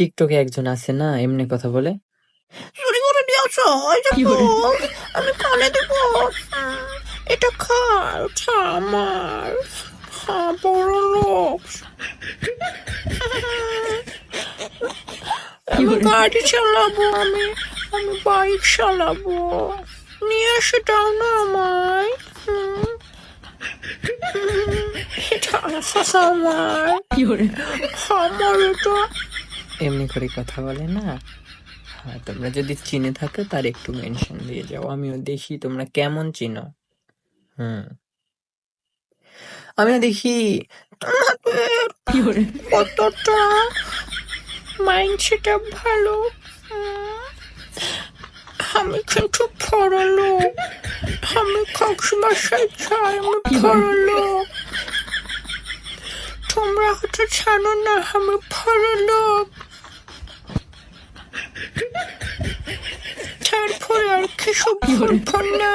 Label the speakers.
Speaker 1: টিকটকে একজন আছে না এমনি কথা বলে,
Speaker 2: চুরি করে নিয়ে আসো, এই যে
Speaker 1: কি করে?
Speaker 2: ফোন, আমি কানে দেবো। এটা খা, এটা আমার। হ্যাঁ, বড় লোক।
Speaker 1: কি
Speaker 2: আমি
Speaker 1: করে?
Speaker 2: গাড়ি চালাবো, আমি আমি বাইক চালাবো। নিয়ে এসে দাও না আমায়। এটা আমার,
Speaker 1: কি করে?
Speaker 2: আমার এটা।
Speaker 1: এমনি করে কথা বলে না। হ্যাঁ, তোমরা যদি চিনে থাকো তার একটু মেনশন দিয়ে যাও, আমিও দেখি তোমরা কেমন চিনো। আমিও দেখি।
Speaker 2: তোমাদের
Speaker 1: কি করে?
Speaker 2: কতটা মাইন্ডসেট ভালো। আমি কিন্তু বড়লোক, আমি কক্সবাজার যাই, আমি
Speaker 1: কি করে?
Speaker 2: বড়লোক। তোমরা হয়তো জানো না আমি বড়লোক। তারপরে আর কিছু
Speaker 1: কি করে?
Speaker 2: বলবো না।